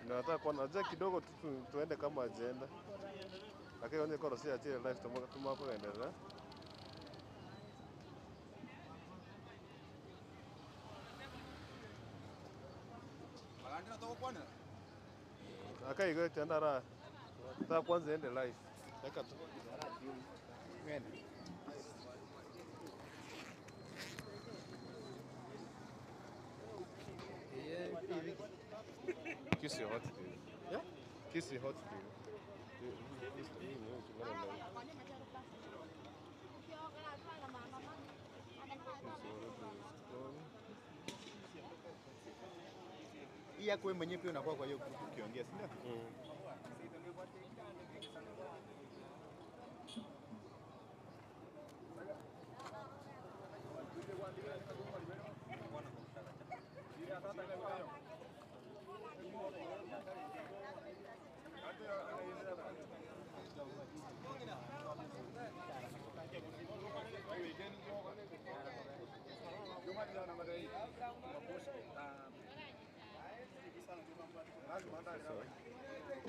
Nataka kuona aje kidogo tuende kama agenda. Lakini onye koro si achie live tumako endelea. Magandina toko kwana. Akai go tendara. Ta kwanza ende live. Eka tu. Ngene. Kisii hot TV. Yeah? Kisii hot TV. Iya kwa mwenyewe pia unakuwa kwa hiyo group ukiongea, si ndio?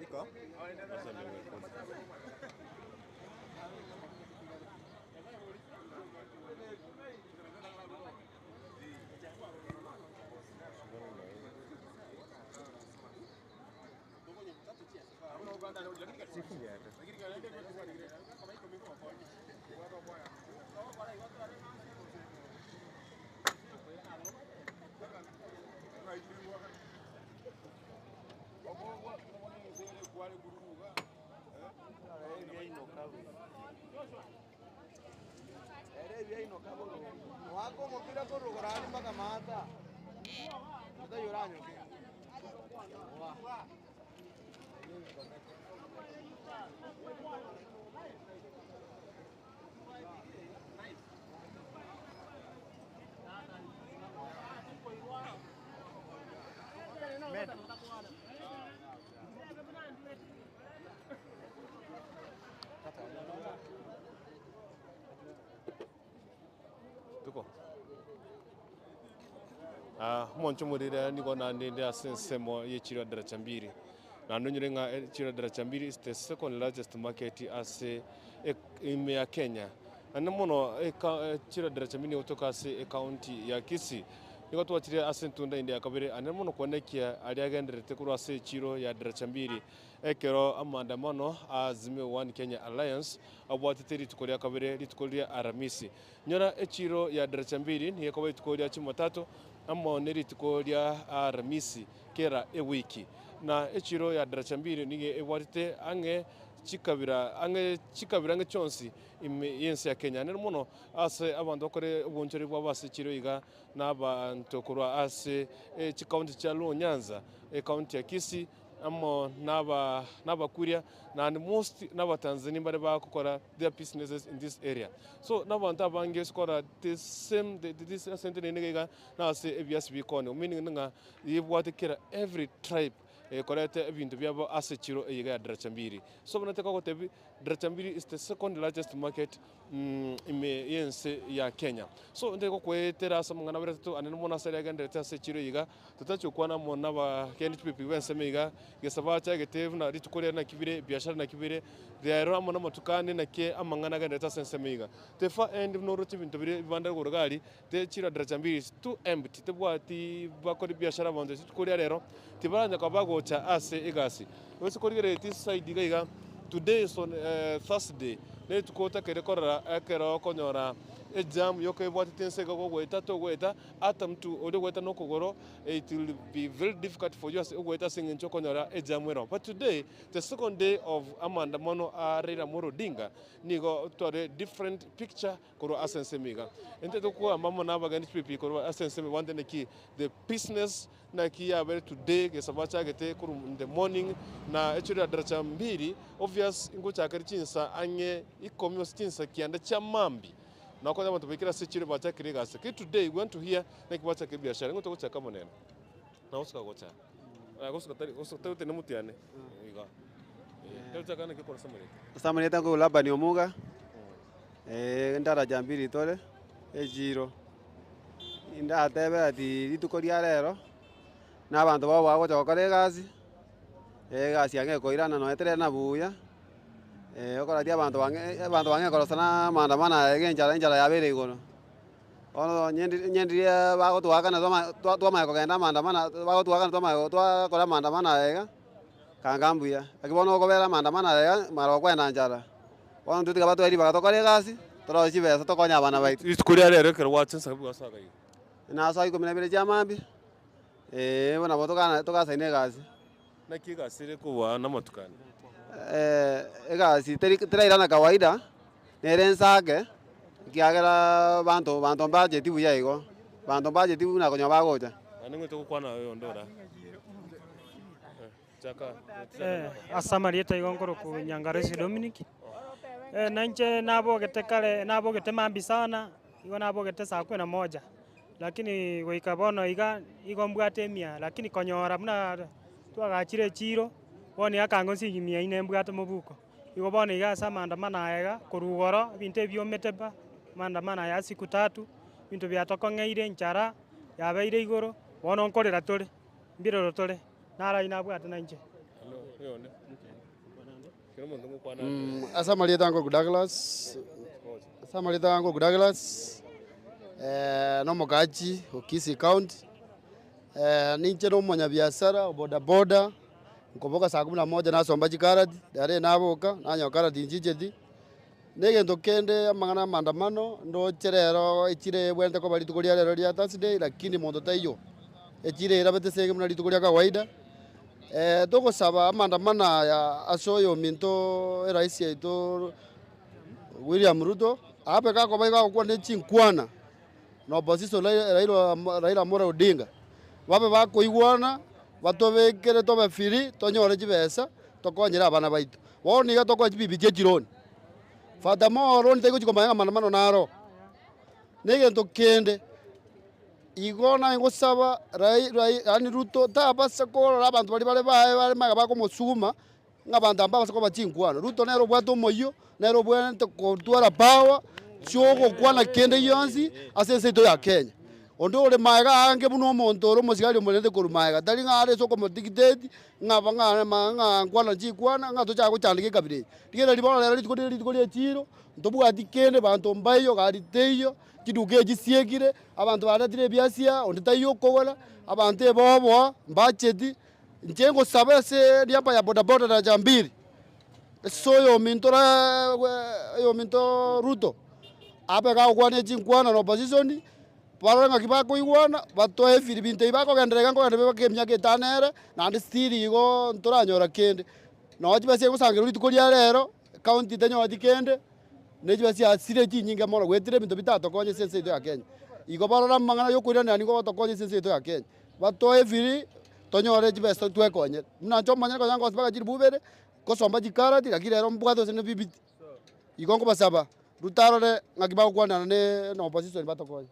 Iko? Sifunge hata. Wako mupira kurugorani mpaka mata. Hata yoranyo. Tuko. Moncho murira niko na ndende asensemo yechiro Daraja Mbili. Na nonyurenga yechiro Daraja Mbili is the second largest market ase ya Kenya. Anamono yechiro Daraja Mbili utoka ase county ya Kisii. Niko tuwachire asentunda inde akabere anamono konekia aliagenderete kuru ase yechiro ya Daraja Mbili. Ekero Maandamano Azimio One Kenya Alliance abwatiteri tukolia kabere litukolia Aramisi. Nyora yechiro ya Daraja Mbili ni yakawa tukolia Jumatatu amma neri tukolia Aramisi kera wiki. Na yechiro ya Daraja Mbili ni ebwatite ange chikabira chonsi yensi ya Kenya. Nero mono ase abantu bakore ubunchori bwabase chiro iga n'abantu kurwa ase chikaunti cha Nyanza county ya Kisii amo n'abakuria and most n'abatanzania bari bakukora their businesses in this area. So n'abantu abange skora the same this center nega na ase ebias bikone meaning nga yibwatikira every tribe korete ebintu byabo ase chiro eyiga Daraja Mbili. So banateka ko tebi Daraja Mbili is the second largest market yense ya Kenya. So ndeko kwetera asa mungana beretu anene mona sare agende ase chiro yiga tutachukwana mona ba kendi pipi wenseme yiga gesaba chagetevu na ritukoria na kibire biashara na kibire rero amona matukane na ke amangana agende ase nseme yiga tefa end no ruti bintu bire banda gorgali te chiro Daraja Mbili is too empty tebwati bakori biashara bonze tukoria rero tibaranya kabago cha ase igasi wese korigere this side yiga. Today is on Thursday. Ne tukota kerekora ekero konyora exam yoke bwatitense go gweta to gweta atamtu ode gweta no kogoro it will be very difficult for you as gweta singin chokonyora exam wero. But today the second day of Maandamano Raila Odinga nigo to a different picture koro asensemiga ente to ko mama na bagani pipi koro asensemi wande neki the business na kia very today gesabacha gete kuru in the morning na echuri Daraja Mbili obvious ngocha karichinsa anye ikomyo chinsa kianda cha mambi na kwa sababu tubikira sechire bacha kirega se today we want to hear na kibacha ke biashara ngoto gocha kama neno na usika gocha gocha tene mutiane iga kelta kana kikora samani tangu laba ni omuga Daraja Mbili tole ejiro inda tebe ati litukoria rero n'abantu babo bagocha gukora egasi gasi ange koirana no etere na buya okora dia abantu bange korosana maandamano ege njara yabere igoro ono nyendirie bagotwakana twamaye kogenda maandamano bagotwakana twakora maandamano ega kangambuya akibono okobera maandamano ega maro kwenda njara ono tutiga batweri bagatokore gasi torochi besa tokonya abana baitu isikuria rero kero watse sabu asaga yi na sai komina bere jamambi bona tokasaine gasi na kigasire kuwa na matukani gasi terairana kawaida nerensake kiagera bantu budget buya igo bantu budget na konya bagocha aningo tukukwana wewe ndora chaka asamarieta igo nkoro ku Nyangaresi Dominic nanche nabogete kale nabogete mambi sana igo nabogete saa 11 lakini goikabono igo mbwatemia lakini konyora muna twagachire chiro bone akango sigimia ine mbwate mubuko igo bone igasa maandamano ega kurugoro binte biometeba maandamano ya siku 3 bintu byatokong'eire nchara yabeire igoro bono nkorera tore mbiroro tore nara inabwate nanje yone kero mundu mukwana Asamarieta ngo Douglas Asamarieta ngo Douglas no mugaji Kisii County ninche no munyabiashara boda boda nkoboka saa 11 nasomba chikarati dare naboka nanya karati njijedi negento kende amangana maandamano ndo cherero ichire bwente ko bali tukolia lero ya Thursday lakini mondo taiyo echire irabete sege muna litukolia kawaida toko saba maandamano ya asoyo minto rais yetu William Ruto ape kako baiga kwa ne chinkwana no opposition Raila Amolo Odinga babe bakoigwana batobekere tobe firi tonyore chibesa tokonyera abana baitu woniga toko chibibitie chironi furthermore nitego chikomanya maandamano naro negento kende igona ingosaba ani Ruto tabasa ko abantu bali maga bakomosuma ngabantu ambaba sako bachinkwana Ruto nero bwato moyo nero bwente ko twara power choko kwana kende yonsi asense to ya Kenya ondo ole maiga ange buno montoro mosigali molende ko maiga dali ngare soko modigiteti ngaba ngana kwana chikwana ngato cha ko chandike kabire digera libona lero litiko chiro ndobwa dikende bantu mbayo gari teyo kiduke gisiegire abantu baratire biasia onditayo kogola abantu ebobo mbacheti njengo sabese liapa ya boda boda Daraja Mbili soyo minto Ruto ape ga kwane chinkwana no opposition baranga kibako igwana batoe filibinte ibako gendere ngo gendere bakemya ketanere na ndistiri igo ntoranyora kende no chibase gusangira litukolia rero county tenyo dikende nejibasi asire chinyinga mono gwetire bintu bitato konye sense ya Kenya igo barora mangana yokwirana ni go tokonye sense ya Kenya batoe fili tonyore chibese twekonye mna chomanya ko yango sibaka chiribubere kosomba chikarati lakini rero mbwato sene bibiti igo ngo basaba rutarore ngakibako kwana ne no opposition batokonye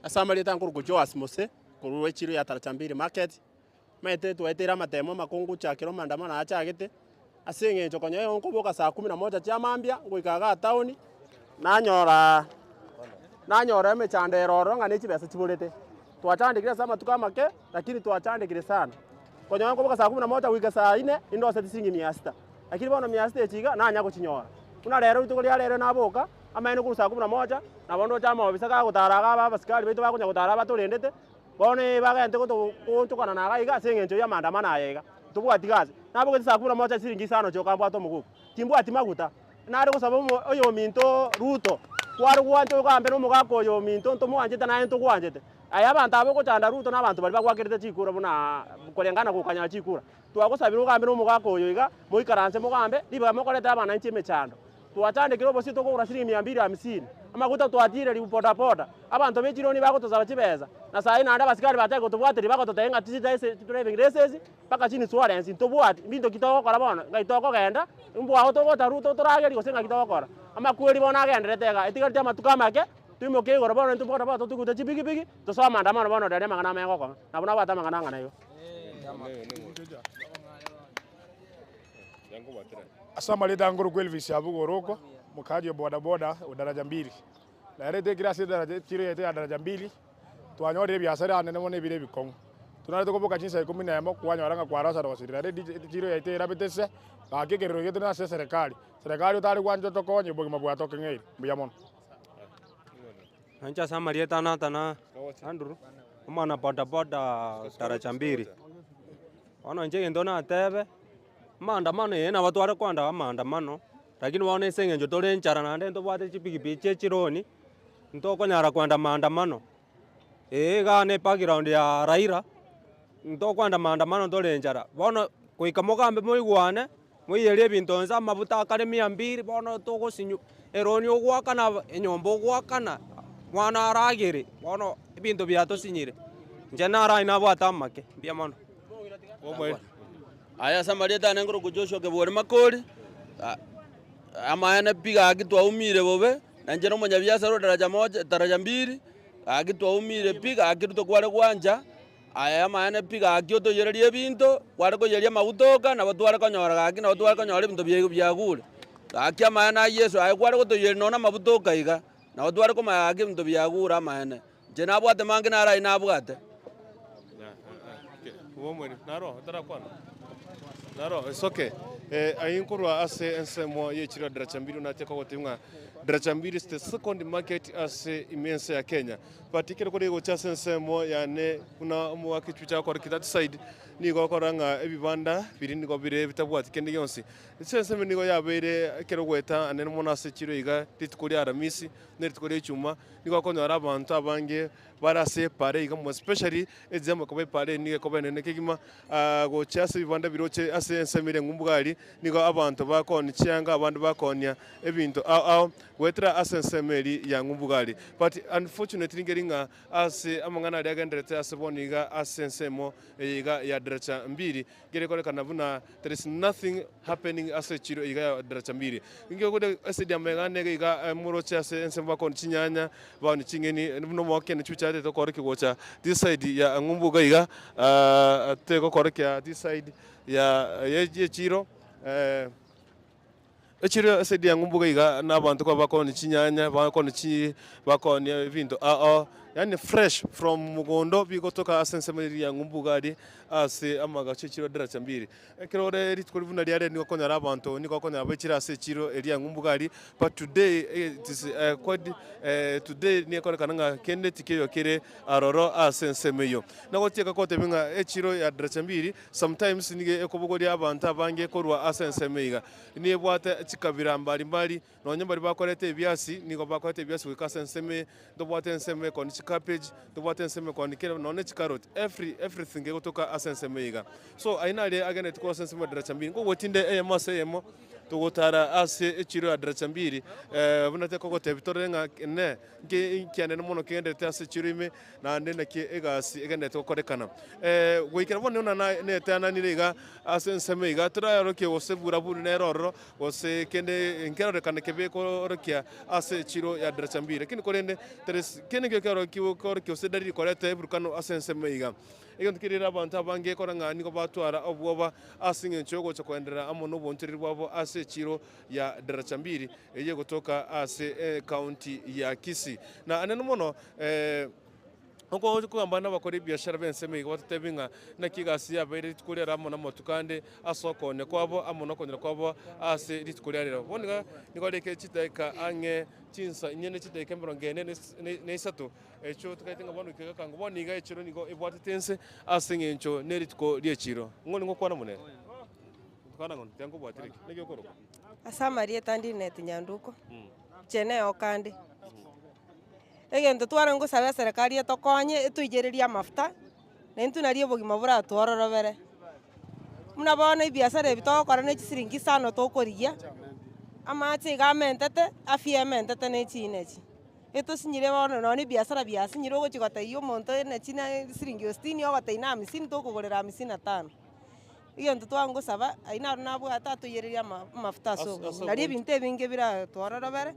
Asamarieta nkuru kujoas mose kuruwe chiro ya Daraja Mbili market mete twetera matemo makungu chakiro maandamano achagete asenge chokonye onkoboka saa 11 cha mambia ngoikaga town nanyora emechandero ronga ne chibesa chiburete twachandikire sama tukamake lakini twachandikire sana konyo onkoboka saa 11 wika saa 4 indo setisingi 600 lakini bono 600 echiga nanya kuchinyora kuna rero itukolia rero naboka amaino ku saa 11 na bondo chama obisaka gutaraga abasikali baitu bakunya gutara baturendete bone bagente kutukana na gaiga sengencho ya maandamano ayega tubwatigaze nabo saa 11 siringi sano chokambwa to muguku timbwati maguta nari gusaba oyo minto Ruto kwari gwancho kambe no mugako oyo minto ntomuanjete na ento gwanjete aya abantu abo gochanda Ruto n'abantu bali bagwakirite chikura buna kurengana kukanya chikura twagusabira ugambe no mugako oyo iga muikaranse mugambe liba mokoreta abana nchi mechando twachandikira obosi tokogura shilingi 250 amaguta twatire li boda boda abantu bechironi bagotozaba chibeza na saa ina anda basikali batego tubwatiri bagototenga tizitaise driving races paka chini Suarez ntobwati binto kitoko kora bona ngaitoko genda mbwa otogota Ruto torageri gosenga kitoko kora amakweri bona agenderetega etigari tama tukamake tuimo kegora bona ntuboda bato tukuta chibigibigi tosoma maandamano bona dare mangana mengo kwa na bona bata mangana ngana yo Asamarieta nguru kwelvisi abugoroko mukaji boda boda Daraja Mbili na rete grasi Daraja chiro yete Daraja Mbili twanyore biashara nene mone bire bikongo tunarete kubuka chinsa 11 kwanyoranga kwarasa rosirira redi chiro yaitera betese bakigerero yetu na serikali utari kwanja tokonye bogima bwa tokengeri mbuyamono Ancha samari tana Andrew umana boda Daraja Mbili ono nje ndona tebe maandamano yena watu wale kwanda maandamano lakini waone sengenjo tole nchara na ndento bwate chipikipiki chironi ntoko nyara kwanda maandamano gane background ya Raila ntoko kwanda maandamano tole nchara bono kuikamogambe moigwane moyelie bintu nza mabuta akare 200 bono toko sinyu eroni ogwakana enyombo ogwakana mwana aragere bono ibintu byato sinyire nje nara inabwata make biamono aya samaria tane ngoro kujoshwa ke bore makori ama piga agitwa umire bobe na njero monya biashara Daraja Mbili agitwa umire piga agitwa kware kwanja aya ama piga agioto yererie bintu kware ko yeria magutoka na batware konyora gaki na batware konyora bintu byagule akia maana Yesu ay kware ko to yeri nona mabutoka iga na batware ko mayagi bintu byagura maana je nabwate mangi nara inabwate Naro, it's okay. Ayinkurwa ase ensemo yechira Daraja Mbili unateka wotinga Daraja Mbili is the second market ase immense ya Kenya. Particularly kuri go chase ensemo yane kuna mwaki chucha kwa that side ni go koranga ebibanda birindi go bire bitabwati kende yonsi. Ensemo ni go yabere kero gweta anene mona ase chiro iga titukuri aramisi netukuri chuma ni go konya abantu abange barase pare iga mo especially ezema ko pare ni ko bene kigima go chase bibanda biroche ase ensemire ngumbugali nigo abantu bakoni cyanga abantu bakonya ebintu aho wetra ase ensemeri ya ngumbugali but unfortunately ngeringa ase amangana ari agenderete ase boniga ase ensemo iga ya Daraja Mbili gere kore kanabuna there is nothing happening ase chiro iga ya Daraja Mbili ngiye kode ase diamengane iga muroche ase ensemo bakoni chinyanya bani chingeni no mokene chuchate to kore kigocha this side ya ngumbuga iga te ko kore kya this side ya chiro echiro ase dia ngumbuga iga nabantu kwa bakoni chinyanya bakoni ebintu yani fresh from mugondo bigotoka ase ensemeri ya ngumbuga ase amagace chiro Daraja Mbili ekirore ritkurivuna liare ni konya abantu ni konya abechira ase chiro eria ngumbuga but today it is quite today ni kone kananga kende tikeyo kire aroro ase ensemeyo nagotieka kote binga echiro ya Daraja Mbili sometimes nige ekobogori abantu abange korwa ase ensemeiga ni bwate chikabira mbali no nyambari bakorete ebyasi ni go bakorete ebyasi wikasa enseme do bwate enseme kon cabbage do bwate enseme kon kire no ne carrot everything gotoka ase ensemeiga so ainale agene tiko ase enseme Daraja Mbili ngo wotinde eyemo tugutara ase echiro ya Daraja Mbili bunate koko tebitorenga ne nkiane mono kende ase chiro ime na ndene ke egasi egende to korekana goikera bone na ne tana niriga ase ensemeiga turayaro ke osebura buru ne roro ose kende nkero kana kebe ko rokia ase chiro ya Daraja Mbili kini korende teres kene ke kero ki osedari korete burkano ase ensemeiga egonto kirira abantu abange koranga niko batwara obwoba asinge nchogo cyo kwendera amono bontiri bwabo ase chiro ya Daraja Mbili eye kutoka ase county ya Kisii na anene mono Oko kugambana bakora biashara benseme watebinga na kigasi ya bere tukurera mo na motukande asoko ne kwabo amono konyera kwabo ase ritukurera bonga nikoleke chiteka ange chinsa nyene chiteka mbrongene ne isato echo tukaitenga bonu kega kango boniga echiro nigo ebwatetense ase ngencho nerituko liechiro ngoni ngokwana munene tukana ngon tango bwatiriki negyo koroko asamarie tandi net nyanduko chene okandi egento twara ngusaba serikali etokonye etuigereria mafuta na ntunarie bogima bura twororobere muna bona ibiasara bitokora ne chisiringi sano tokorigia amache gamentete afie mentete ne chinechi etosinyire bona no ni biasara biasinyire ogochigota iyo monto ne china siringi 60 ogotaina 50 tokogorera 55 egento twangusaba aina nabwata tuigereria mafuta so nari ebintu ebinge bira twororobere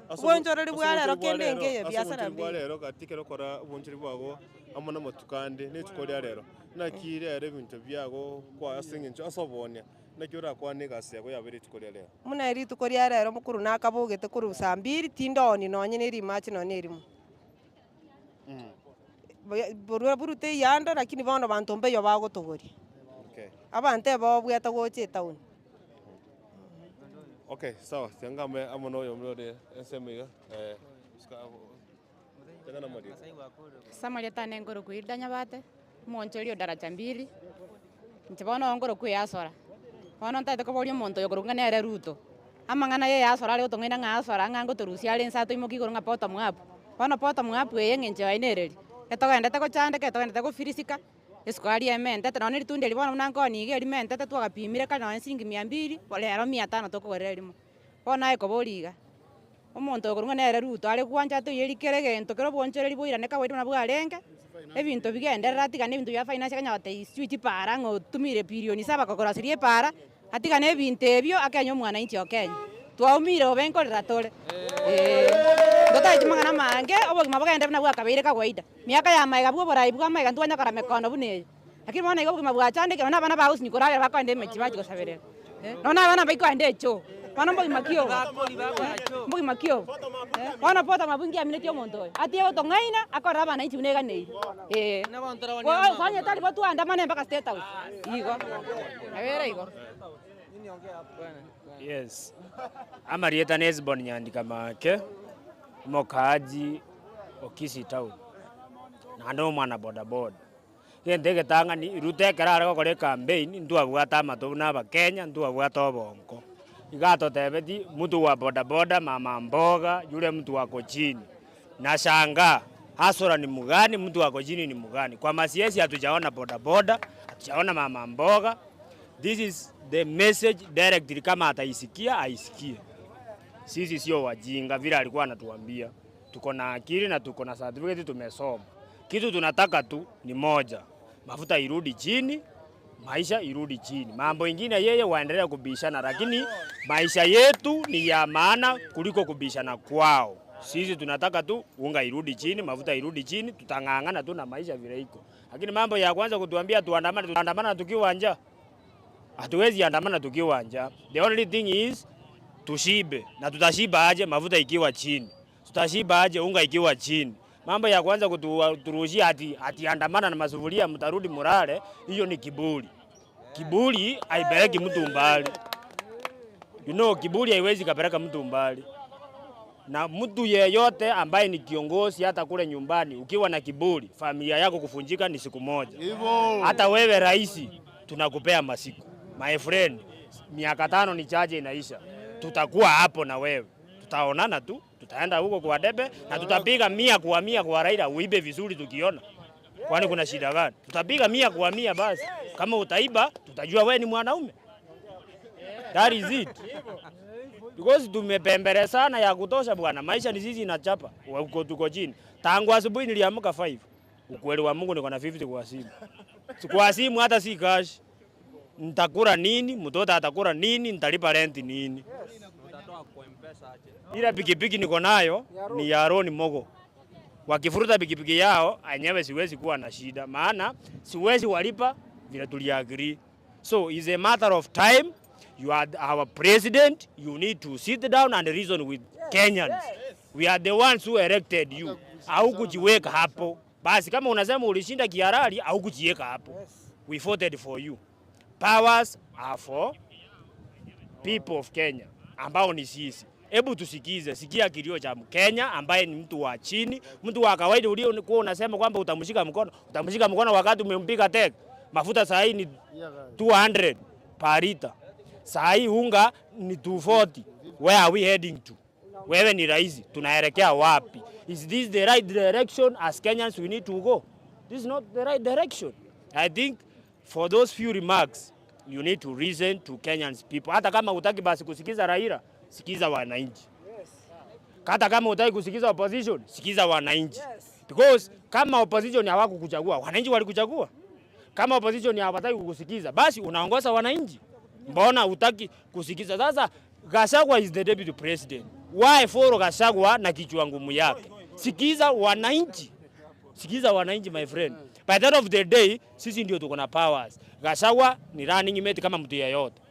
Ubonjorori bwarero kende ngeye biasara mbi. Bwarero katikero kora ubonjori bwago amona motukande netukori rero. Nakire ebintu byago kwa asingencho asobonya. Nakyora kwa negasi yago yabere tukori rero. Muna eri tukori rero mukuru nakabugete kuru 2 tindoni nonye neri match no nerimu. burute yando lakini bono bantu mbe yo bagotogori. Okay. Abante bo bweta goche town. Okay, sawa. Tiangame amono yo mlode ensemiga. Tena namadi. Samaria tane ngoro kuidanya bate. Monchorio Daraja Mbili. Ntibono ngoro kuyasora. Bono ntate ko bori monto yo kurunga nere ruto. Amangana ye yasora le utongina ngasora ngango turusia le nsato imoki kurunga poto mwapu. Bono poto mwapu ye ngenje ainereri. Etogende teko chande ketogende teko firisika. Eskwari emente tano ni tunde libona mnangoni ge limente twagapimire kana nsingi 200 bolero 500 tokogorera limo. Bona eko boriga. Omonto kurunga nere ruto ale kwanja to yerikere gento kero bonchereri boira neka wetu na bwarenge. Ebinto bigenderera tigane ebinto bya finance kanya bate switch para ngo tumire bilioni 7 kokora sirie para atigane ebinto ebyo akenyo mwana inchi okenya. Twaumire obenkorera tole. Ndota chimangana mange obogima bwagende buna bwakabire kawaida. Miaka ya maiga bwo borai bwa maiga ntwanya kara mekono bune. Lakini mwana igo bogima bwachande ke bana ba house nikorare bakwande mechi bachi gosabere. Nona bana baikwande cho. Bana bogima kio. Bogima kio. Bana pota mabungi amine tio monto. Ati ego tongaina akora bana inchi unega nei. Kwa fanya tali batu andamane mpaka state house. Igo. Avera igo. Yes. Amarieta Nesbon nyandika make mokaji Kisii town. Nando mwana boda boda. Yendege tanga ni rutekera ko kore campaign ndu abwata matu na ba Kenya ndu abwata bonko. Igato tebeti mtu wa boda boda mama mboga yule mtu wako chini. Na shanga hasora ni mugani mtu wako chini ni mugani. Kwa masiesi hatujaona boda boda, hatujaona mama mboga. This is the message directly kama ataisikia aisikie. Sisi sio wajinga vile alikuwa anatuambia. Tuko na akili na tuko na certificate tumesoma. Kitu tunataka tu ni moja. Mafuta irudi chini, maisha irudi chini. Mambo mengine yeye waendelea kubishana lakini maisha yetu ni ya maana kuliko kubishana kwao. Sisi tunataka tu unga irudi chini, mafuta irudi chini, tutangangana tu na maisha vile iko. Lakini mambo ya kwanza kutuambia tuandamana tukiwa njaa. Hatuwezi andamana tukiwa njaa. The only thing is tushibe. Na tutashiba aje mafuta ikiwa chini. Tutashiba aje unga ikiwa chini. Mambo ya kwanza kuturushia ati andamana na masufuria mtarudi morale, hiyo ni kiburi. Kiburi haipeleki mtu mbali. You know kiburi haiwezi kapeleka mtu mbali. Na mtu yeyote ambaye ni kiongozi hata kule nyumbani ukiwa na kiburi, familia yako kufunjika ni siku moja. Hata wewe rais tunakupea masiku. My friend, miaka 5 ni chache inaisha. Tutakuwa hapo na wewe. Tutaonana tu, tutaenda huko kwa debe na tutapiga 100 kwa Raila uibe vizuri tukiona. Kwani kuna shida gani? Tutapiga 100 basi. Kama utaiba, tutajua wewe ni mwanaume. That is it. Because tumepembere sana ya kutosha bwana. Maisha ni sisi inachapa. Huko tuko chini. Tangu asubuhi niliamka 5. Ukweli wa Mungu niko na 50 kwa simu. Kwa simu hata si cash. Nitakula nini? Mtoto atakula nini? Nitalipa rent nini? Ila pikipiki niko nayo ni ya Roni Mogo. Wakifuruta pikipiki yao, anyewe siwezi kuwa na shida. Maana siwezi walipa vile tuliagree. So it's a matter of time. You are our president. You need to sit down and reason with Kenyans. We are the ones who elected you. Au kujiweka hapo. Basi kama unasema ulishinda kihalali, au kujiweka hapo. We voted for you. Powers are for people of Kenya, ambao ni sisi. Hebu tusikize, sikia kilio cha Mkenya ambaye ni mtu wa chini, mtu wa kawaida uliokuwa unasema kwamba utamshika mkono wakati umempiga tek. Mafuta saa hii ni 200 per liter. Saa hii unga ni 240. Where are we heading to? Wewe ni rais, tunaelekea wapi? Is this the right direction as Kenyans we need to go? This is not the right direction. I think for those few remarks, you need to reason to Kenyans people. Hata kama hutaki basi kusikiza Raila, sikiza wananchi. Hata kama hutaki kusikiza opposition, sikiza wananchi. Because kama opposition hawakukuchagua, wananchi walikuchagua. Kama opposition hawataki kukusikiza, basi unaongoza wananchi. Mbona hutaki kusikiza? Sasa Gachagua is the deputy president. Why follow Gachagua na kichwa ngumu yake? Sikiza wananchi. Sikiza wananchi my friend. By the end of the day, sisi ndio tuko na powers. Gachagua ni running mate kama mtu yeyote.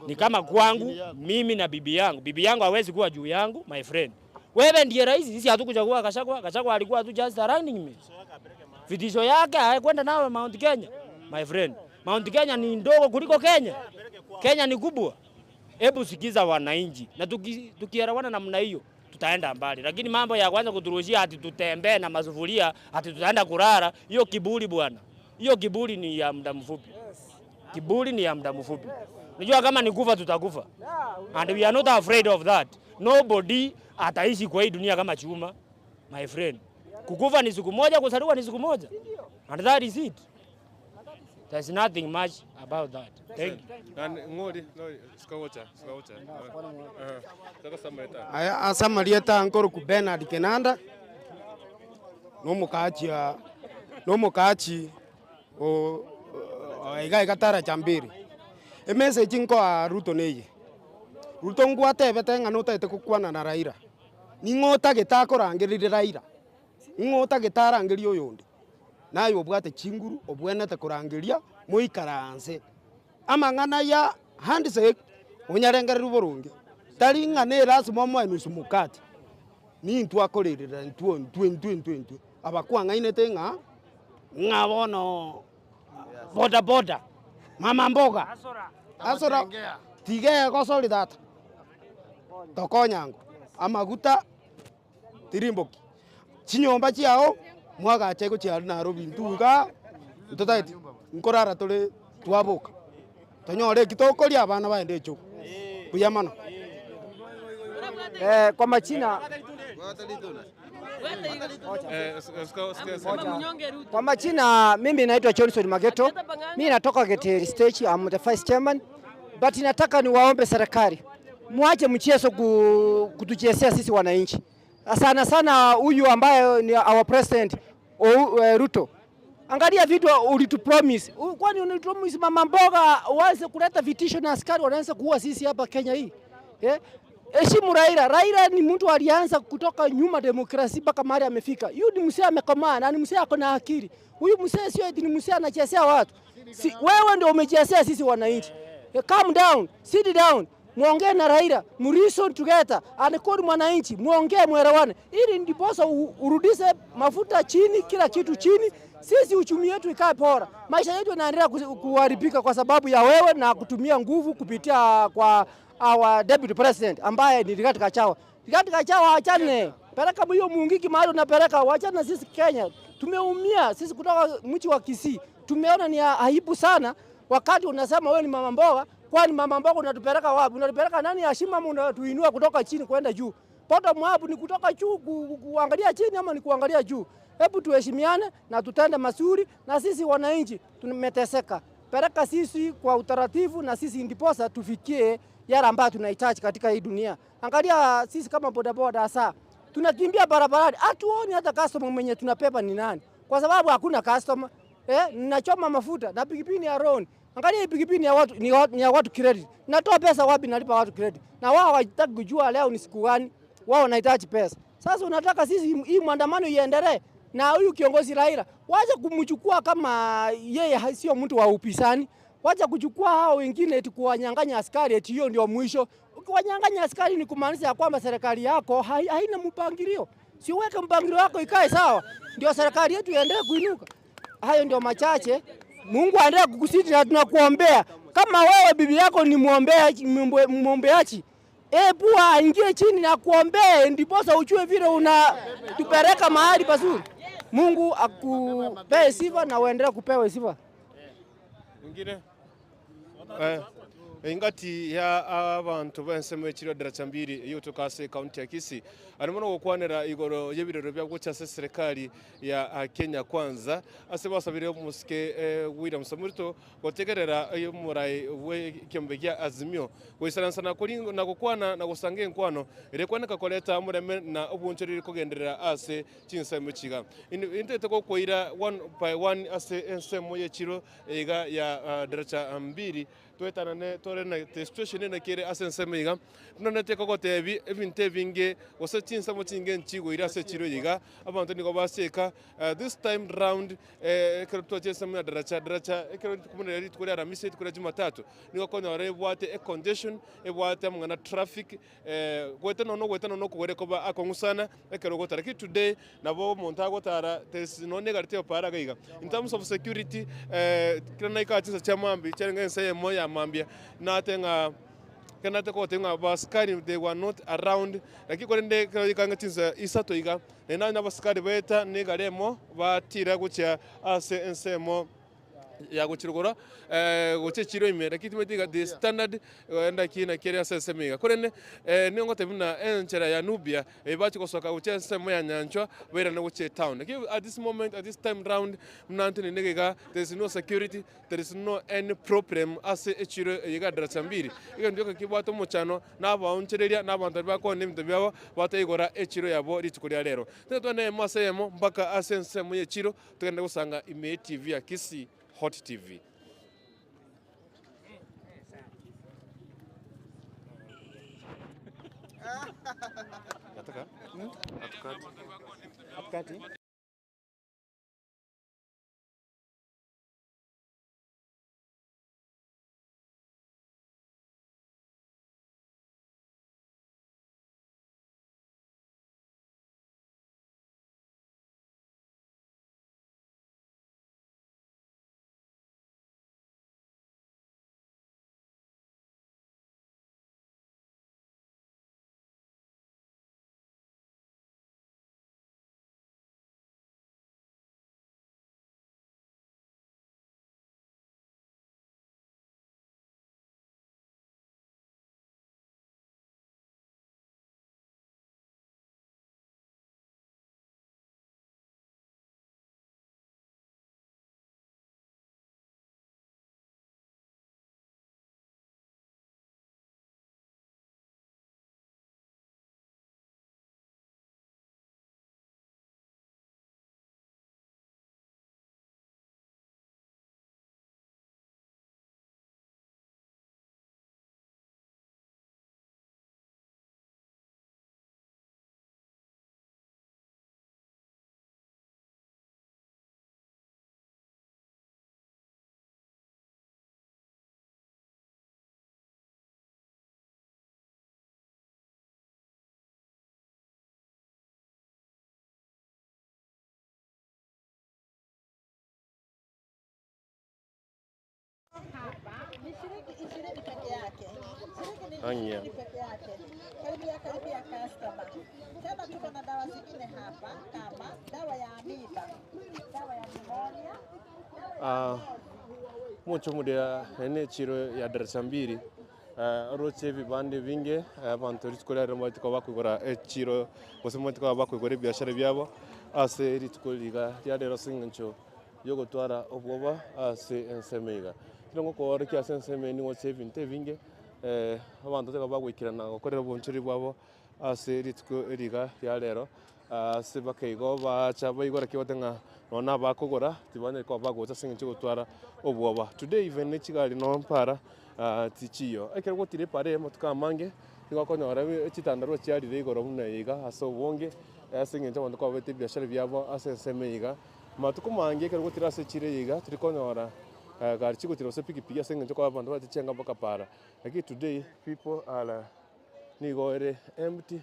Ni kama kwangu, mimi na bibi yangu. Bibi yangu hawezi kuwa juu yangu, my friend. Wewe ndiye rais, sisi hatukuchagua Gachagua. Gachagua alikuwa tu just running mate. Vitisho yake hakwenda nawe Mount Kenya. My friend, Mount Kenya ni ndogo kuliko Kenya. Kenya ni kubwa. Hebu sikiza wananchi. Na tukielewana namna hiyo tutaenda mbali. Lakini mambo ya kwanza kuturushia ati tutembee na masufuria ati tutaenda kulala, hiyo kiburi bwana. Hiyo kiburi ni ya muda mfupi. Kiburi ni ya muda mfupi. Unajua kama ni kufa tutakufa. And we are not afraid of that. Nobody ataishi kwa hii dunia kama chuma. My friend. Kukufa ni siku moja, kuzaliwa ni siku moja. And that is it. There's nothing much about that. Thank you. Ngodi, skawocha. Asamalieta ngoro ku Bernard Kenanda. No mukachi o iga Daraja Mbili. Message nko a Ruto neye. Ruto ngwate bete ngano tete kukwana na Raila. Ningota gitakorangirire Raila. Ingota gitarangirio yundi. Nayo obwate chinguru obwenete kurangiria muikaranse. Amangana ya handshake onyarengerera burungi. Tari ngane rasimo mwe nusumukati. Ni ntu akorerera ntu abakwang'ainete ng'abono boda mama mboga asora tige gosori data tokonyango amaguta tirimboki chinyomba chiao mwaga chego chiari na robintuga tutaiti nkorara tole twaboka tonyore kitokoria abana baende cho kuyamano. Kwa majina mimi naitwa Johnson Mageto. Mimi natoka Geteri Stage, I'm the vice chairman. But nataka niwaombe serikali muache mchezo kutuchezea sisi wananchi. Sana huyu ambaye ni our president Ruto. Angalia vitu ulitupromise. Kwani ulitupromise mama mboga waanze kuleta vitisho na askari wanaanza kuua sisi hapa Kenya hii? Heshimu Raila. Raila ni mtu alianza kutoka nyuma demokrasia mpaka mahali amefika. Huyu ni msee amekomaa na ni msee ako na akili. Huyu msee sio eti ni msee anachezea watu. Wewe ndio umechezea sisi wananchi. Calm down, sit down. Muongee na Raila, reason together. Anakodi mwananchi, muongee muelewane. Ili ndiposa urudishe mafuta chini, kila kitu chini. Sisi uchumi wetu ikae bora. Maisha yetu yanaendelea kuharibika kwa sababu ya wewe na kutumia nguvu kupitia kwa our deputy president ambaye ni Rigathi Gachagua. Rigathi Gachagua achane. Peleka hiyo muungiki mahali unapeleka, wachana sisi Kenya. Tumeumia sisi kutoka mji wa Kisii. Tumeona ni aibu sana wakati unasema wewe ni mama mboga, kwani mama mboga unatupeleka wapi? Unatupeleka nani heshima ama unatuinua kutoka chini kwenda juu? Bottom up ni kutoka juu kuangalia chini ama ni kuangalia juu? Hebu tuheshimiane na tutende mazuri na sisi wananchi tumeteseka. Peleka sisi kwa utaratibu na sisi ndiposa tufikie yale ambayo tunahitaji katika hii dunia. Angalia sisi kama bodaboda hasa tunakimbia barabarani, hatuoni hata customer mwenye tunapepa ni nani, kwa sababu hakuna customer. Ninachoma mafuta na pikipiki ya road. Angalia hii pikipiki ya watu ni ya watu credit. Natoa pesa wapi nalipa watu credit? Na wao hawataki kujua leo ni siku gani. Wao wanahitaji pesa. Sasa unataka sisi hii maandamano iendelee na huyu kiongozi Raila waje kumchukua kama yeye sio mtu wa upinzani. Wacha kuchukua hao wengine eti kuwanyang'anya askari eti hiyo ndio mwisho. Ukiwanyang'anya askari ni kumaanisha kwamba serikali yako haina mpangilio. Siweke mpangilio wako ikae sawa ndio serikali yetu iendelee kuinuka. Hayo ndio machache. Mungu aendelee kukusiti na tunakuombea. Kama wewe bibi yako ni muombeaji, pua ingie chini na kuombea ndiposa ujue vile unatupeleka mahali pazuri. Mungu akupee sifa na uendelee kupewa sifa. Mwingine ingati ya abantu bense mu kiro Daraja Mbili iyo tukase county ya Kisii arimo no gukwanira igoro y'ibirero bya gucase serikali ya Kenya kwanza ase basabire musike William Samurito gotegerera iyo murai we kiombe gya azimio goisaransana kuri na gukwana na gusange enkwano irekwaneka koleta mureme na obunchori kugenderera ase chinsa mu kiga intete ko koira one by one ase ense mu kiro ega ya Daraja Mbili twetana ne tore na the situation na kire asenseme iga none te koko tebi evinte vinge wose chinsa mo chinge nchigo ira se chiro iga abantu niko baseka this time round kerto chesa mu daracha kumune yari tukuri aramisi tukuri Jumatatu niko kono ore bwate condition bwate mungana traffic gwetana no kugore ko ba akongusana ekero gotara ki today nabo montago tara there's no negative para gaiga in terms of security kana ikatisa chamambi chenga nse moya mambia natenga kana teko tenga baskari they were not around lakini korende kanga tinza isato iga na baskari beta negaremo batira gucha ase ensemo ya guchirugura guche chiro imera kitimetiga the standard enda kina kere asesemiga korene ningo tebuna enchera ya Nubia bachi kosoka guche semo ya nyanchwa wera na guche town at this moment at this time round mnantene negega there is no security there is no any problem ase echiro yiga Daraja Mbili iga ndioka kibwato muchano naba onchereria nabantu bako nemito byabo batayigora echiro yabo ritukuria lero tetone masemo mpaka asense mu echiro tugenda gusanga ime TV ya Kisii Hot TV. Nataka? Atukati? Shiriki peke yake. Anya. Peke yake. Karibia customer. Tena tuko na dawa zingine hapa kama dawa ya amiba, dawa ya pneumonia. Mucho mudia ene chiro ya Daraja Mbili roche vibande vinge abantu ritukola remoti kwa bakugora chiro bosemoti kwa bakugora biashara byabo ase ritukoliga ya dero singancho yogo twara obwoba ase ensemega ngo ko reki ase enseme ni woche vinte vinge abantu teka bagwikirana gukorera bonchuri bwabo ase rituko eriga ya lero ase bakaigo bacha baigora kibatenga nona bakugora tibane ko bagota singancho gutwara obwoba today even ne chigali no mpara tichiyo ekero gotire pare motuka mange nigakona arabe chitandaro chiari rigoro muna yiga aso wonge asingenja wando ko bete biashara byabo asenseme yiga matuko mange ekero gotira ase chire yiga turikonyora gari chigotira ose pikipiki asingenja ko abantu batichenga mpaka para like today people are nigoere empty.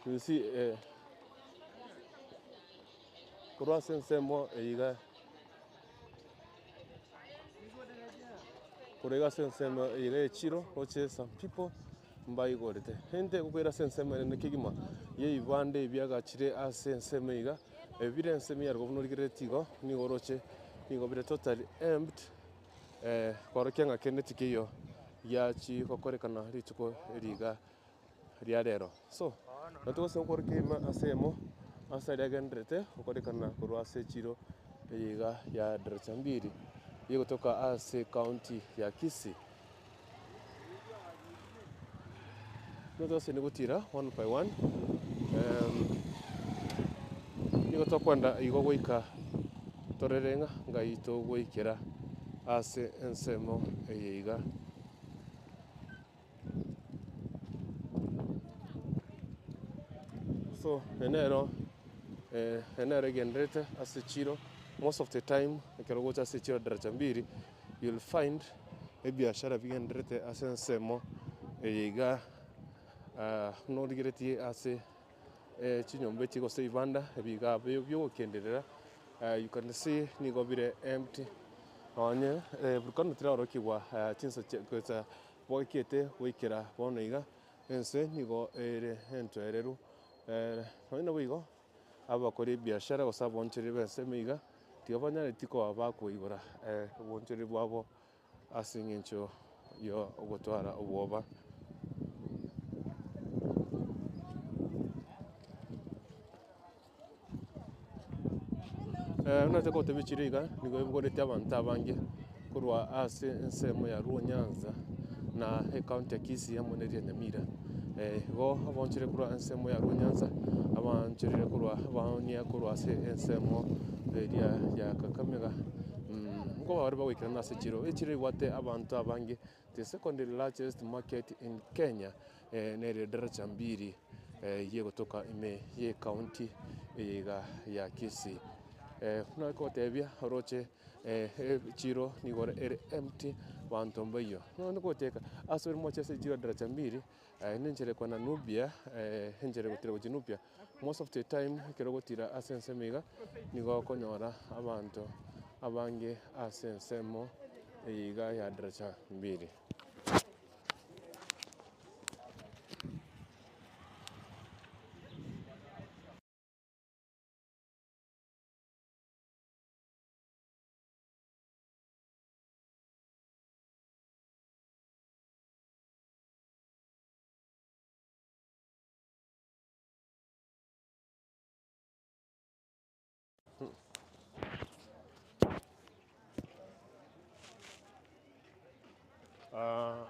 You see kurwa sensemo yiga kurega sensema ile chiro oche some people mbai gorete hente kukwera sensema ne kigima ye ibande byaga chire asensema iga evidence mi yargo no tigo ni goroche ni gobire totally empty korokenga kenetike yo ya chi kokorekana rituko riga riarero so natuko se korkema asemo asari agendrete kokorekana kurwa ase chiro iga ya Daraja Mbili kutoka ase county ya Kisii. Ndio sasa nigutira one by one. Niko tokwenda igo goika torerenga ngai togwikira ase ensemo eyiga so enero genderete ase chiro most of the time ekero gocha ase chiro Daraja Mbili you'll find ebiashara bigenderete ase ensemo eyiga norigeretie ase chinyomba chigose ibanda ebiga byogokenderera you can see nigobire empty onye burkano tirarokigwa chinsa kweza boikete wikira bonoiga ense nigo ere entoereru noina bwigo abakora biashara gosa boncheri bense miga tiobanyare tiko abakuigora boncheri bwabo asingencho yo ogotwara obwoba unate kote bichiriga nigo ibugorete abantu abange kurwa ase ensemo ya Nyanza na county ya Kisii hamwe na Nyamira go abonchere kurwa ensemo ya Nyanza abanchere kurwa bahonia kurwa ase ensemo ya Kakamega ngo bari bawikira nase chiro echiro igwate abantu abange the second largest market in Kenya nere Daraja Mbili ye gotoka ime ye county ya Kisii no kotebia roche chiro nigore ere empty bantu mbayo no koteka asori moche se chiro Daraja Mbili nenchere kwa Nubia henchere gotira gojinubia most of the time kero gotira asensemiga nigo konyora abantu abange asensemo eyiga ya Daraja Mbili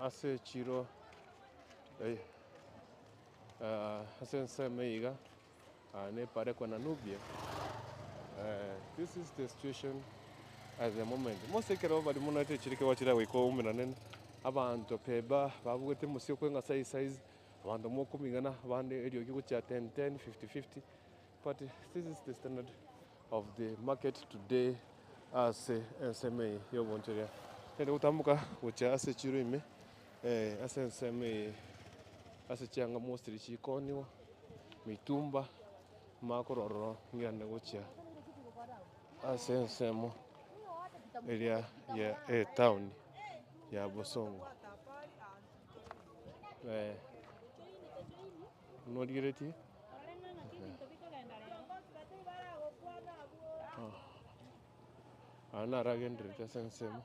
ase chiro ase meiga ne pare kwa Nubia this is the situation at the moment mose kero bali munate chirike wachira wiko umenanene abantu peba babugete musio kwenga size abantu mokumingana bande erio gikucha 10 50 50 but this is the standard of the market today ase enseme yoboncheria ende utambuka ucha ase chiro ime ase enseme ase changa mostly chikoniwa mitumba makororo ngirane gucha ase ensemo area ya town ya Bosongo nodigireti ana ragendrete ase ensemo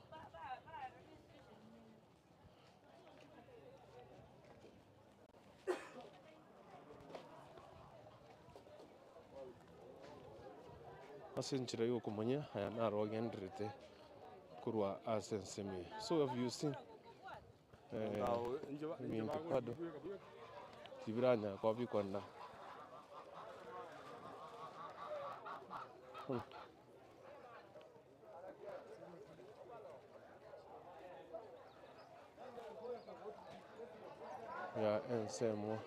asenchira yo kumanya aya narogendrete kurwa asenseme so have you seen mintu pado tibiranya kwa bikonda ya ensemo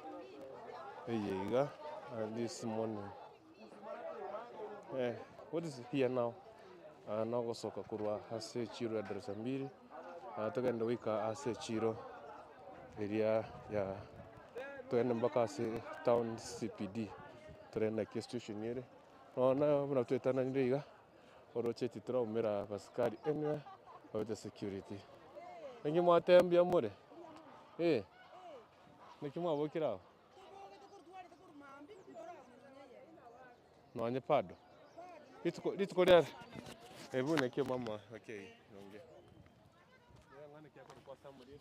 eyiga and this morning what is here now nago soka kurwa ase chiro ya Daraja Mbili tugenda wika ase chiro area ya tuende mpaka ase town CPD turenda station yere ona muna tuetana ndiriga oroche titra umera baskari enwe with security ngi mwatembia more niki mwabokira no anye pado litko there ebune kio mama okay nonge ngane kia kwa samuri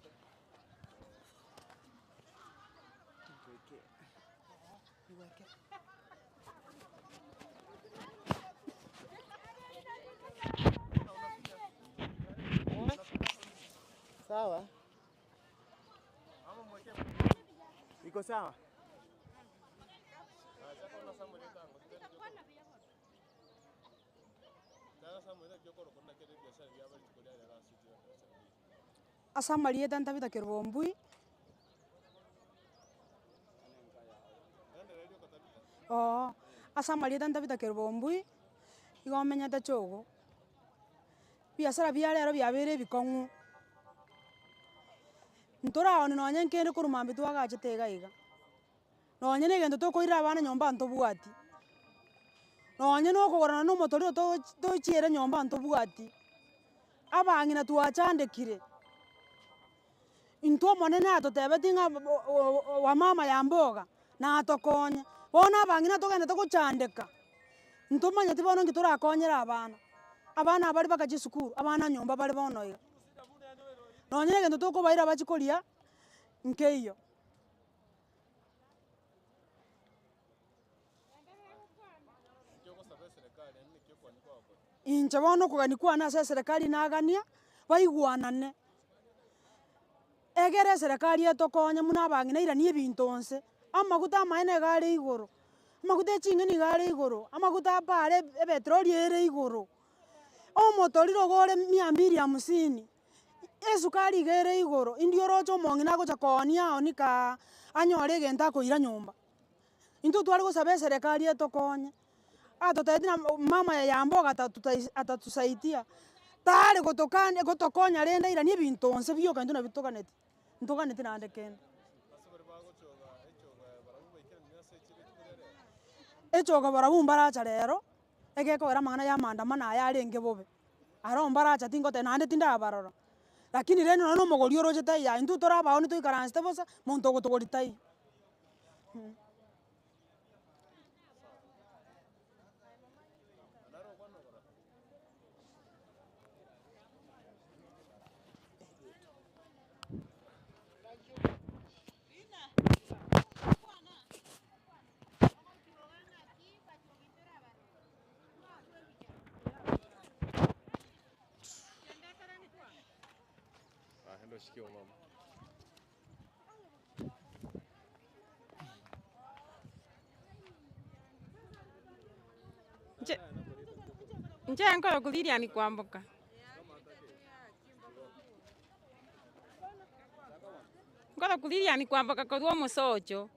sawa iko sawa Asamarie tanta vita kirbombui. Oh, asamarie tanta vita kirbombui. Igomenya ta chogo. Biasara biarero biabere bikongu. Ntora oni nonye nkende kurumambi twagachete gaiga. Nonye negendo tokoira abana nyomba ntobwati. Nonye no kugorana no motori to chiere nyomba ntobwati. Abangina twachandekire. Into monene atotebeti nga wa mama ya mboga na atokonye. Bona abangina togende tokuchandeka. Ntomanya tibono ngitura akonyera abana. Abana abari bakaje sukuru, abana nyomba bari bonoyo. Nonye negendo tokobaira bachikoria nkeiyo. Inche bono kuganikwa na serikali nagania baigwanane. Egere serikali etokonye muna abangina irani ebintu onse. Amaguta amaene gare igoro. Amaguta echingeni gare igoro. Amaguta bare epetroli ere igoro. Omotori rogore 250. Esukari gere igoro. Indio rocho mongina gocha konia onika anyore genta koira nyomba. Into twari gosaba serikali etokonye. Atotetina mama ya mboga atatusaidia. Tare gotokonya renda irani ebintu onse bioka ntuna bitokaneti. Ntokaneti nande kende. Echoga barabu mbaracha rero. Egeko era mangana ya maandamano ayarenge bobe. Aro mbaracha tingote nande tinda baroro. Lakini reno no mogori oroje tai ya intu tora baoni to ikaranste bosa monto gotogori tai. Shikia mama. Nje nkoro kuliria ni kwambuka. Nkoro kuliria ni kwambuka korwo musocho.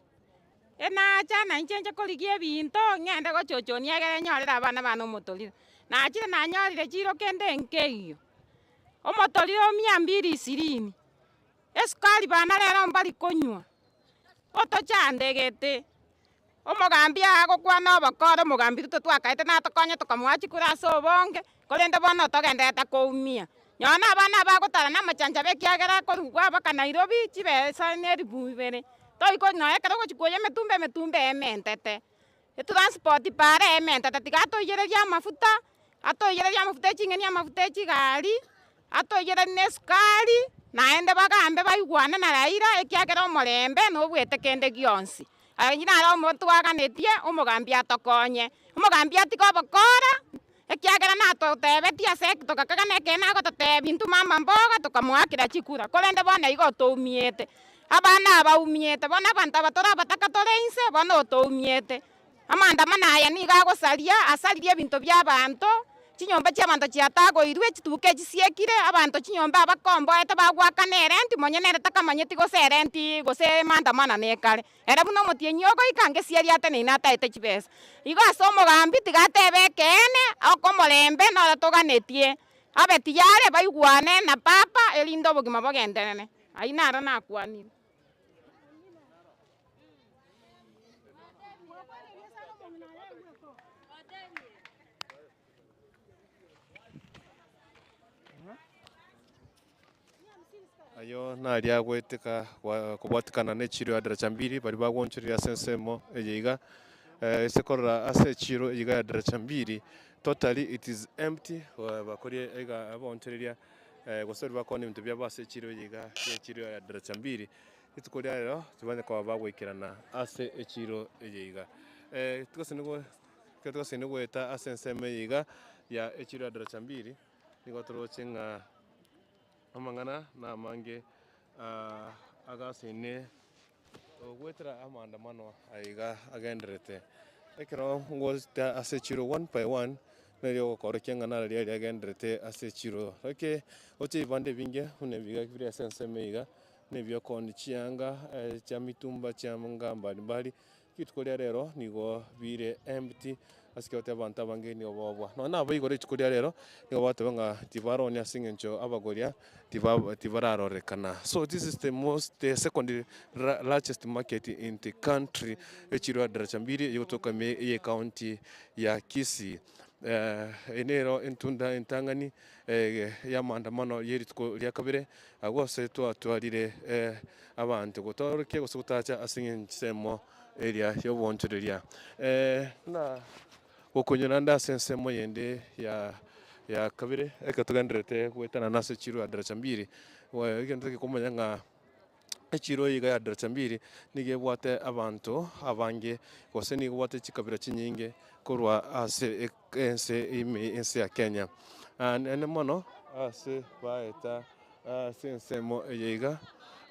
Enacha na nje koligie binto ngende gochocho ni agere nyorera abana bana omotolire. Na achire na nyorire chiro kende nkeiyo. Omotolire 220. Esukari bana rero mbali konywa. Otochandegete. Omogambia agokwana obokoro mogambi twakaete na tokonye tokamwachi kuraso bonge. Kolende bono togendete koumia. Nyona abana bagotara na machanja bekiagera korugwa baka Nairobi chibesa neribubere. Toiko noe kero gochikoye metumbe ementete. Transport pare ementete tigato yereria amafuta. Atoyereria amafuta chingeni amafuta chigari. Atoyere nesukari. Naende bagambe baigwana na Raila ekiagera omorembe nobwete kende gionsi. Anyina aro omonto waganetie omogambi atokonye. Omogambi atiko obokora ekiagera natotebetia sek tokakagana ekena gototebi intu mama mboga tokamwakira chikura. Kolende bona igo toumiete. Abana abaumiete bona abantu abatora bataka torense bona otoumiete. Amaandamano aya niga gosaria asaririe ebinto bya abantu. Chinyomba chiabantu chiatagoirwe chituke chisiekire abantu chinyomba abakomboete bagwakana erenti monyenere takamanyeti gose erenti gose maandamano nekare. Ere buno motienyi ogo ikange siariate ninataete chibesa. Igo ase omogambi tigatebe kene okomorembe nora toganetie. Abeti yare baigwane na papa erinde obogima bogenderere. Aina ara nakwanire. Ayo naria gweteka kubwatikana ne chiro ya Daraja Mbili bari bagwonchirira sensemo eyiga sekorra ase chiro eyiga ya Daraja Mbili totally it is empty bakori ega abonchirira gosori bakone bintu bya base chiro eyiga ya chiro ya Daraja Mbili itukoria rero tubane kwa bagwikirana ase echiro eyiga tukose ni gweta ase nsemo eyiga ya echiro ya Daraja Mbili nigo turochenga amangana na mange agasine ogwetera amaandamano aiga agenderete ekero ngosta ase chiro 1 by 1 neryo gũkorwo ng'ana rĩrĩa rĩagenderete ase chiro reke oche ibande binge unebiga kibria sense meiga nebyo kondi chianga cha mitumba cha ngamba mbali kitu kolia rero nigo bire empty asikote abantu abangeni obobwa nona abo igore chikulia rero nigo batobanga tibaronya singencho abagoria tibararorekana. So this is the second largest market in the country echiro Daraja Mbili yotoka ye county ya Kisii. Enero entunda entangani ya maandamano yerituko lya kabire agose twatwarire abantu gutoroke gusutacha asingisemo area yobonchereria na gukunyura nda sensemo yende ya kabire ekatugenderete gwetana nase chiro Daraja Mbili igende kumanya nga echiro iga ya Daraja Mbili nigebwate abantu abange gose nigwate chikabira chinyinge korwa ase ense ya Kenya ene mono ase baeta sensemo yiga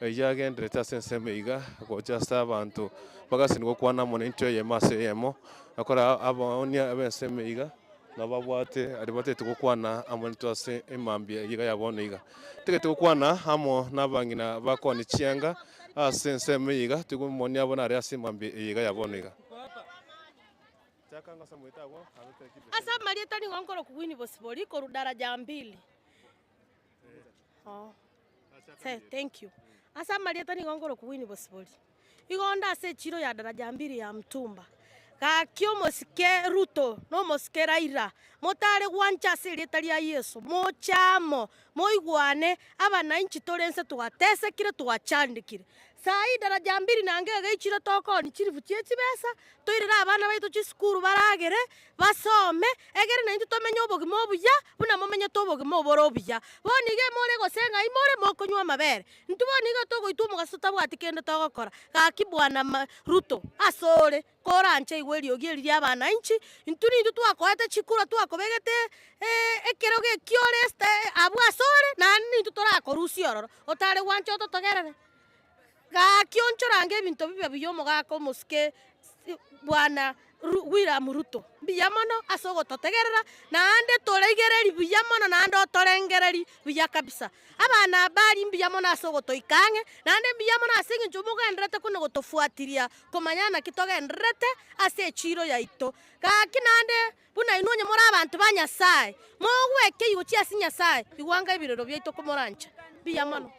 yagenderete sensemo yiga gocha abantu bagasi nigo kwana mone intyo yemase yemo akora abonia abensemo yiga nababwate aribate tukukwana amonito ase emambia yiga yabone yiga tegete kukwana amo nabangina bakoni chianga sensemo yiga tukumonia abona ari ase emambia yiga yabone yiga asa marieta ni ngonkoro kuwini bosibori koru Daraja Mbili. Say thank you. Asa marieta ni ngonkoro kuwini bosibori. Igonda ase chiro ya Daraja Mbili ya mtumba. Kakio mosike Ruto no mosike Raila. Motare gwancha ase rieta ria Yesu. Mochamo moigwane abananchi torense tugatesekire tugachandikire. Sai Daraja Mbili nange gaichiro toko ni chirifu chieci besa toirira abana baitu chisukuru baragere basome egere na tumenye obogima obuya buna momenye tobogima oborobuya bonige more gosenga imore mokonywa amabere ntuboniga togoitwa mugasota bwatikende togokora gaki bwana Ruto asore koranche igweri ogeri ria abana inchi ntuni ndu twakoete chikura twakobegete ekeroge kioreste abu asore na ndu torakorusi ororo otare wancho totogerere gakionchorange ebinto bibe biyomo gako musike bwana William Ruto biyamono asogo totegerera naande toreigereri biyamono naande otorengereri biya kabisa abana bari biyamono asogo toikange naande biyamono asingi njomugenderete kuno gotofuatiria komanyana kitogenderete ase chiro yaito gaki naande buna inonye mora abantu banyasaye mogweke yuchi asinyasaye igwanga ibirero byaito komorancha biyamono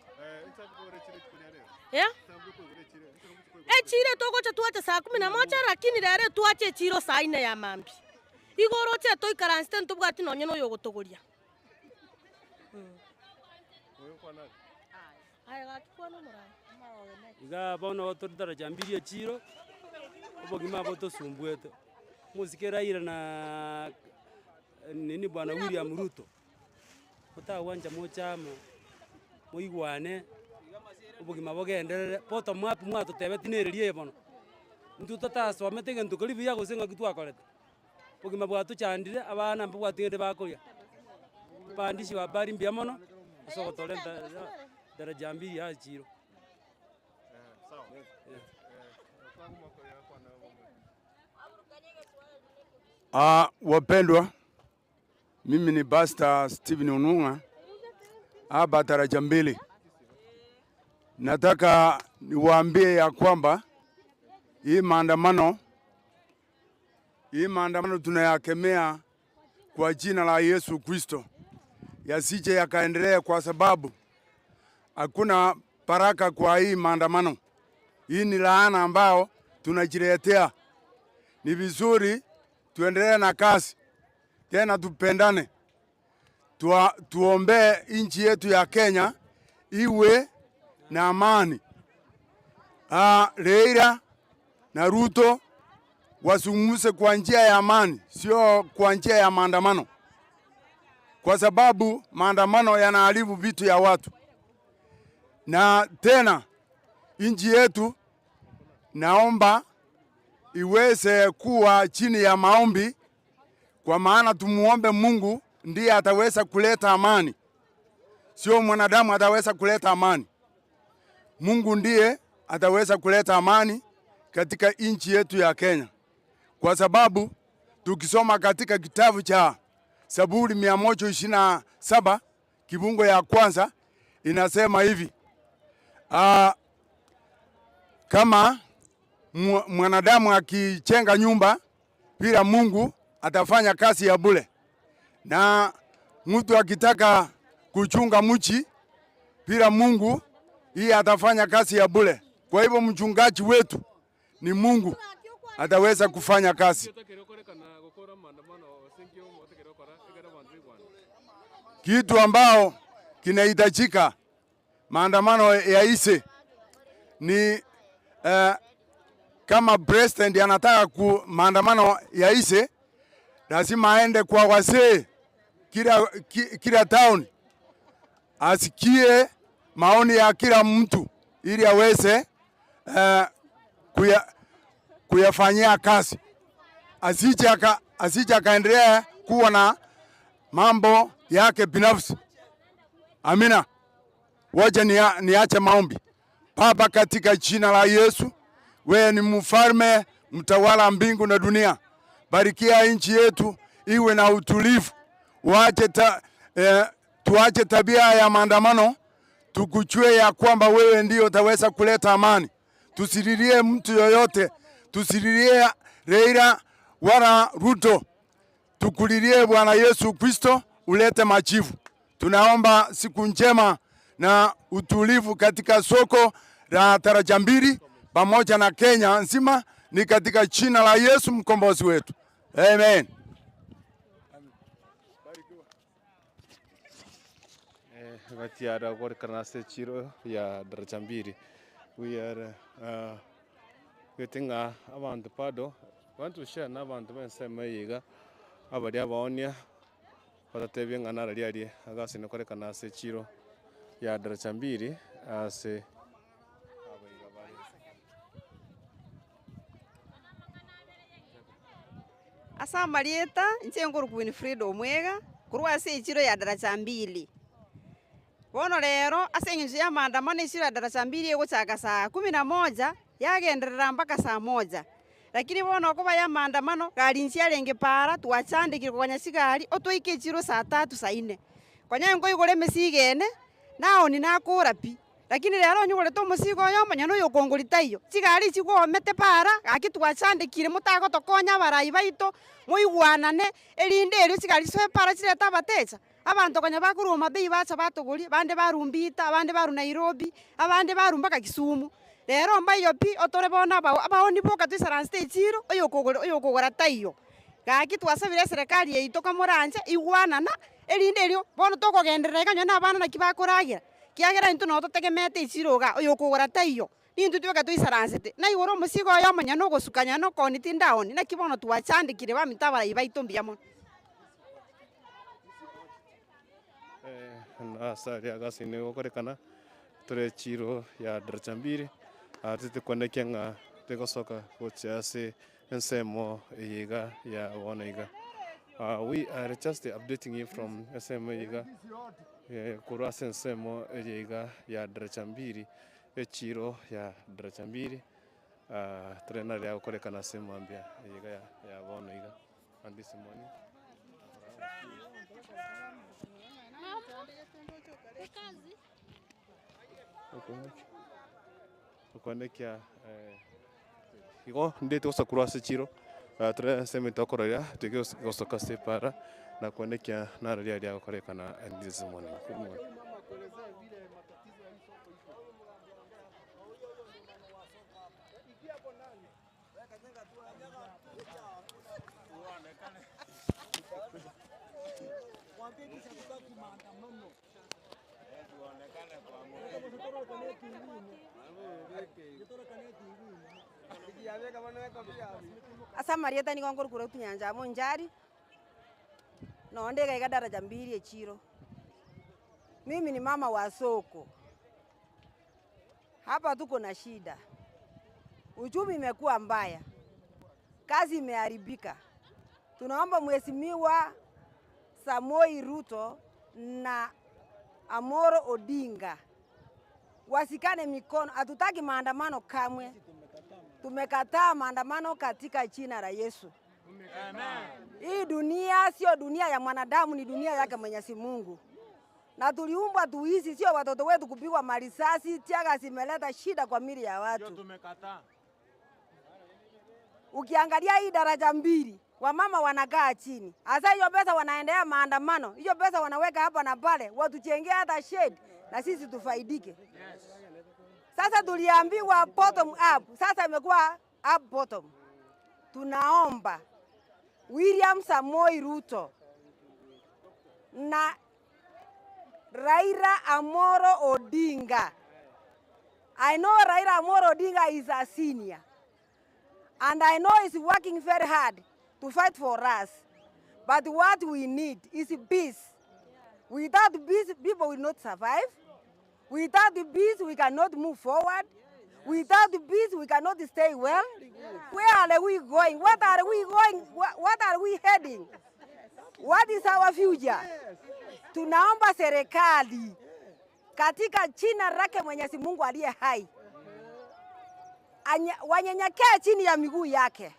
Echire togocha tuache saa 11 lakini rero tuache chiro saa 4 ya mambi. Igoro che toikaranste ntubwati nonye no yogotogoria. Iga bono otori Daraja Mbili chiro obogima boto sumbwete. Musike Raila na nini bwana William Ruto. Otawanja mochamo moigwane obogima bogenderere poto mwapu mwato tebetinererie bono ntu tatasomete gento kali biya gosenga kitwakorete obogima bwatu chandire abana mbu bwatigende bakoria pandishi wa bari mbia mono soko tolenta Daraja Mbili ya chiro wapendwa, mimi ni Pastor Steven Ununga hapa Daraja Mbili. Nataka niwaambie ya kwamba hii maandamano tunayakemea kwa jina la Yesu Kristo, yasije yakaendelea, kwa sababu hakuna baraka kwa hii maandamano. Hii ni laana ambao tunajiletea. Ni vizuri tuendelee na kazi, tena tupendane, tuombee nchi yetu ya Kenya iwe na amani. Raila na Ruto wasungumze kwa njia ya amani, sio kwa njia ya maandamano, kwa sababu maandamano yanaharibu vitu ya watu. Na tena nchi yetu naomba iweze kuwa chini ya maombi, kwa maana tumuombe Mungu ndiye ataweza kuleta amani, sio mwanadamu ataweza kuleta amani. Mungu ndiye ataweza kuleta amani katika nchi yetu ya Kenya, kwa sababu tukisoma katika kitabu cha Zaburi 127 kibungo ya kwanza inasema hivi. Kama mwanadamu akichenga nyumba bila Mungu atafanya kazi ya bure. Na mtu akitaka kuchunga mchi bila Mungu hii atafanya kazi ya bure. Kwa hivyo mchungaji wetu ni Mungu, ataweza kufanya kazi. Kitu ambao kinahitajika maandamano yaishe ni kama president anataka maandamano yaishe, lazima aende kwa wazee kila town, asikie maoni ya kila mtu ili aweze kuyafanyia kazi. Asije akaendelea kuwa na mambo yake binafsi. Amina. Waje niache maombi. Baba, katika jina la Yesu, wewe ni mfalme mtawala mbingu na dunia. Barikia nchi yetu iwe na utulivu. Tuache tabia ya maandamano, tukuchue ya kwamba wewe ndio utaweza kuleta amani. Tusililie mtu yoyote, tusililie Raila wala Ruto. Tukulilie Bwana Yesu Kristo, ulete majibu. Tunaomba siku njema na utulivu katika soko la Daraja Mbili pamoja na Kenya nzima, ni katika jina la Yesu mkombozi wetu. Amen. Gatiara kwa kanase chiro ya Daraja Mbili. We are getting abantu pado want to share n'abantu bensema yiga abari abaonia batatebye ngana rali agase no kore kanase chiro ya Daraja Mbili ase asa marieta ncenguru kuini freedom mwega kurwa se chiro ya Daraja Mbili. Bono rero asengenje ya maandamano chiro ya Daraja Mbili ego chaka saa 11 yagenderera mpaka saa 1. Lakini bono kuba ya maandamano galinsia lenge para tuachandikire kwa nyasigari otwike chiro saa 3 saa 4. Kwanya ngo igore mesigene nao ni nakura pi. Lakini rero nyugore to musigo yo manyano yo kongolitayo. Chigari chigo mete para akitwachandikire mutago tokonya barayi baito moigwanane elinde eri chigari so para chireta batecha. Abantu kanya bakuruma bei bacha batuguri bande barumbita abande baru Nairobi abande barumbaka Kisumu. Rero mbayo pi otore bona abaoni boka twisara stage chiro oyo kogora tayo. Gaki twasabire serikali yeito kamoranje igwanana elinde rio bono tokogenderera kanyo na bana nakibakuragira. Kiagera into no totegemete ichiroga oyo kogora tayo. Nintu tweka twisaransete. Na igoro musigo yo manyano gusukanya no koniti ndaoni na kibono twachandikire ba mitabara ibaito mbiamo. Asari agasi ne okorekana tore chiro ya Daraja Mbili atete konekenga tegosoka kochase ensemo yiga ya wonaiga. We are just updating you from ensemo yiga kurasa ensemo yiga ya Daraja Mbili chiro ya Daraja Mbili trena ya okorekana semo ambia yiga ya wonaiga and this morning ukonekia iko ndete osakura sechiro tre semento koraya tege osoka separa na konekia na ralia ya korekana and this morning. Asa marieta ni ngongoro kura tunyanja monjari no ndega iga Daraja Mbili chiro. Mimi ni mama wa soko. Hapa tuko na shida. Uchumi imekuwa mbaya. Kazi imeharibika. Tunaomba Mheshimiwa Samoei Ruto na Amoro Odinga wasikane mikono. Hatutaki maandamano kamwe. Tumekataa maandamano katika jina la Yesu. Amen. Hii dunia dunia sio dunia ya mwanadamu, ni dunia yake Mwenyezi Mungu. Na tuliumbwa tuishi, sio watoto wetu kupigwa marisasi. Tiaga zimeleta shida kwa mili ya watu. Ndio tumekataa. Ukiangalia hii Daraja Mbili, wamama wanakaa chini. Asa hiyo pesa wanaendea maandamano. Hiyo pesa wanaweka hapa na pale, watujengea hata shade na sisi tufaidike. Sasa tuliambiwa bottom up, sasa imekuwa up bottom. Tunaomba William Samoei Ruto na Raila Amolo Odinga. I know Raila Amolo Odinga is a senior. And I know he's working very hard to fight for us. But what we need is peace. Without peace, people will not survive. Without peace, we cannot move forward. Without peace, we cannot stay well. Where are we going? What are we going? What are we heading? What is our future? Tunaomba serikali katika jina lake Mwenyezi Mungu aliye hai, wanyenyekee chini ya miguu yake.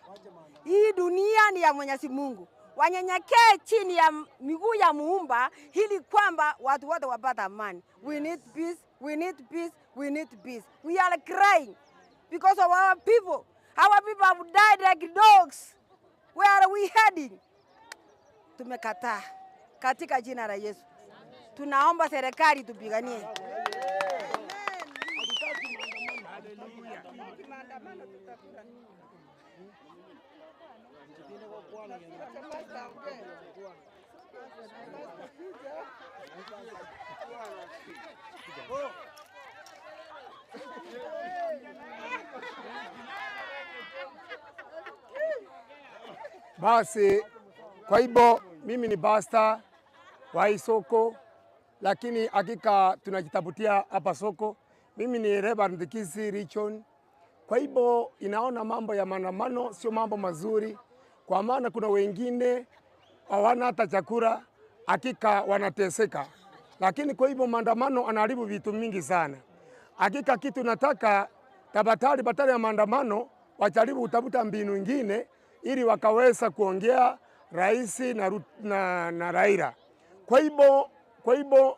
Hii dunia ni ya Mwenyezi Mungu. Wanyenyekee chini ya miguu ya Muumba ili kwamba watu wote wapate amani. We need peace, we need peace, we need peace. We are crying because of our people. Our people have died like dogs. Where are we heading? Tumekataa katika jina la Yesu. Tunaomba serikali tupiganie. Basi kwa hivyo mimi ni basta wa hii soko, lakini hakika tunajitabutia hapa soko. Mimi ni Reverend Kisii Region. Kwa hivyo inaona mambo ya maandamano sio mambo mazuri, kwa maana kuna wengine hawana hata chakula, hakika wanateseka. Lakini kwa hivyo maandamano anaharibu vitu mingi sana. Hakika kitu nataka batari ya maandamano wajaribu kutafuta mbinu nyingine ili wakaweza kuongea rais na Raila. Kwa hivyo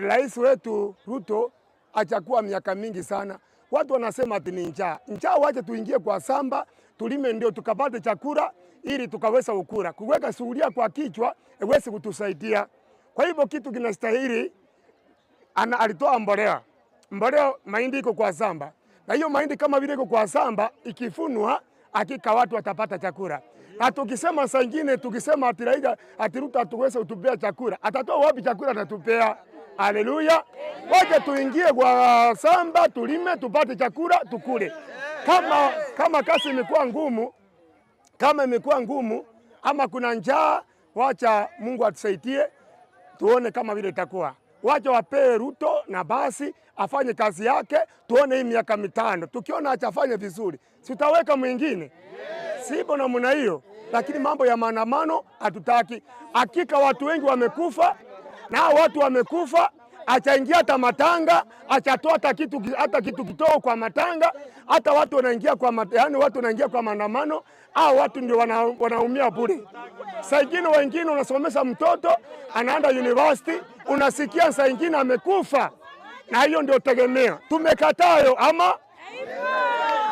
rais wetu Ruto achakuwa miaka mingi sana. Watu wanasema ati ni njaa. Njaa wache tuingie kwa samba, tulime ndio tukapate chakula ili tukaweza ukura. Kuweka sufuria kwa kichwa iweze kutusaidia. Kwa hivyo kitu kinastahili alitoa mbolea. Mbolea mahindi iko kwa samba. Na hiyo mahindi kama vile iko kwa samba ikifunwa hakika watu watapata chakula. Na tukisema saa nyingine tukisema ati Raila ati Ruto atuweze kutupea chakula. Atatoa wapi chakula atatupea? Haleluya. Waje tuingie kwa samba tulime tupate chakula tukule. Kama kazi imekuwa ngumu, ama kuna njaa, wacha Mungu atusaidie tuone kama vile itakuwa. Wacha wapee Ruto na basi afanye kazi yake, tuone hii miaka 5. Tukiona achafanye vizuri, sitaweka mwingine. Sipo na mna hiyo, lakini mambo ya maandamano hatutaki. Hakika watu wengi wamekufa, na watu wamekufa, achaingia hata matanga, achatoa hata kitu kidogo kwa matanga, hata watu wanaingia watu wanaingia kwa maandamano, watu ndio wanaumia bure. Saa ingine wengine unasomesha mtoto anaenda university, unasikia saa ingine amekufa, na hiyo ndio tegemea. Tumekatayo ama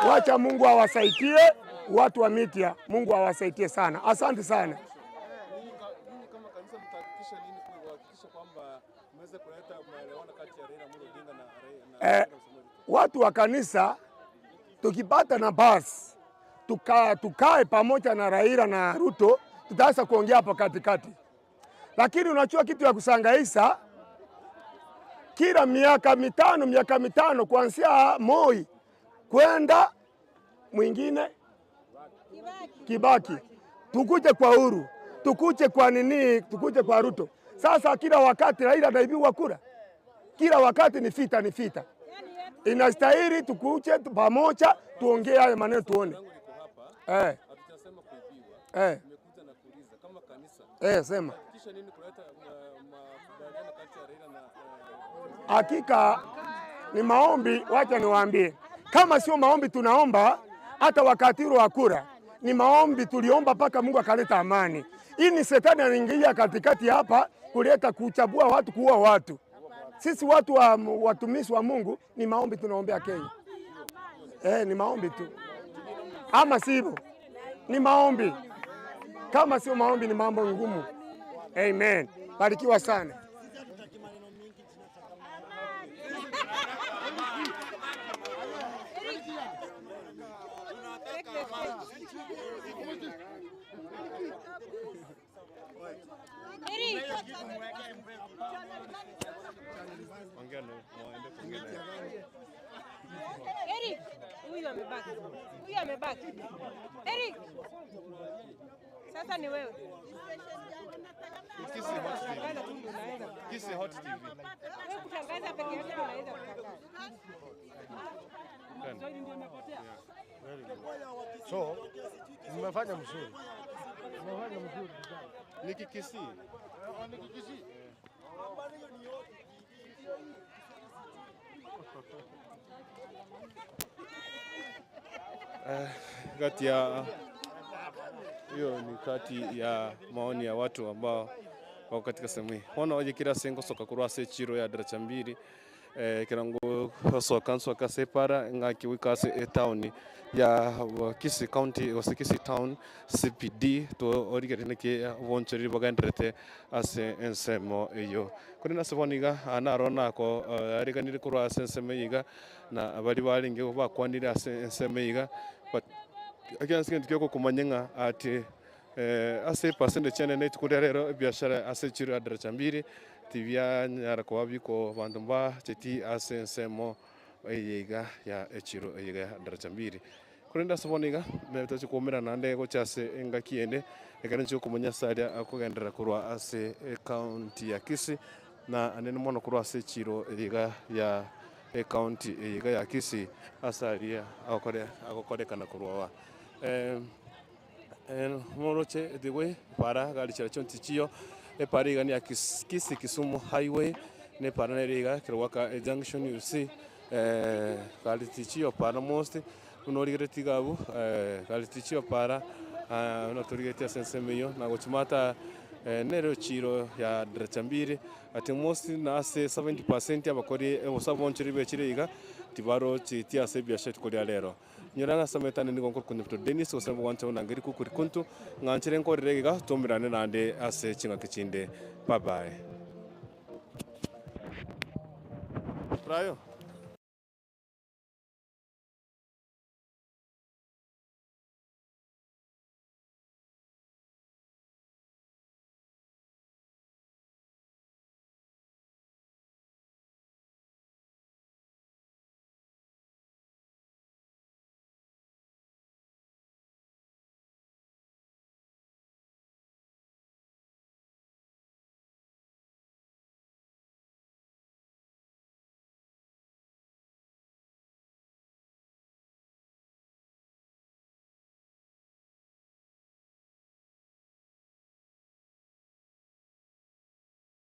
wacha Mungu awasaidie watu wa media. Mungu awasaidie sana. Asante sana. Watu wa kanisa tukipata na basi tukae pamoja na Raila na Ruto, tutaweza kuongea hapo katikati. Lakini unachua kitu ya kusangaisa, kila miaka mitano kuanzia Moi kwenda mwingine Kibaki, tukuje kwa Uhuru, tukuje kwa Ruto. Sasa kila wakati Raila anaibiwa kura, kila wakati ni vita. Inastahili tukuje pamoja tuongee haya maneno tuone. Sema. Hakika ni maombi, wacha niwaambie. Kama sio maombi tunaomba hata wakati wa kura. Ni maombi tuliomba mpaka Mungu akaleta amani. Hii ni shetani anaingia katikati hapa kuleta kuchagua watu, kuua watu. Sisi watu wa watumishi wa Mungu ni maombi tunaombea Kenya. Ni maombi tu. Ama sivyo? Ni maombi. Kama sio maombi ni mambo ngumu. Amen. Barikiwa sana. Eric, huyu amebaki. Huyu amebaki. Eric. Sasa ni wewe. Kisii Hot TV. Wewe kutangaza peke yake unaweza kutangaza. So, nimefanya mzuri. Nimefanya mzuri. Niki Kisii. Niki Kisii. Kati ya hiyo ni kati ya maoni ya watu ambao wako katika sehemu hii. Wana waje kila sengo soka kurwase chiro ya Daraja Mbili kirango soka soka separa ngaki wikase town ya Kisii County wa Kisii Town CPD to origere ke woncheri bagandrete ase ensemo iyo kuna saboniga anarona ko ariganire kurwase ensemo yiga na abari baringe bakwanira ase ensemo yiga but again sikenti kyoko kumanyenga ati ase pasende chene net kurerero biashara ase chiro ya Daraja Mbili tivya nyara kwa biko bandumba cheti ase ensemo yiga ya chiro yiga ya Daraja Mbili kurenda saboniga metacho kumira nande go chase engakiende ekancho kumanya saria akugendera kurwa ase county ya Kisii na anene mono kurwa ase chiro yiga ya county yiga ya Kisii asaria akore kana kurwa moroche dewe para gali chonti chio pari gani ya Kisii Kisumu highway ne para neriga kirwaka junction you see gali tichio para most unorigeti gabu gali tichio para unotorigeti sensemeyo na gochimata nero chiro ya Daraja Mbili ati most na ase 70% abakori osabonchiri bechiriga tibaro chiti ase biashara kuri alero nyuranga sametane ni gonkor kunipto Dennis osembo wancha unangiri kukuri kuntu nganchire nkorerega tomirane nande ase chinga kichinde bye bye Prayo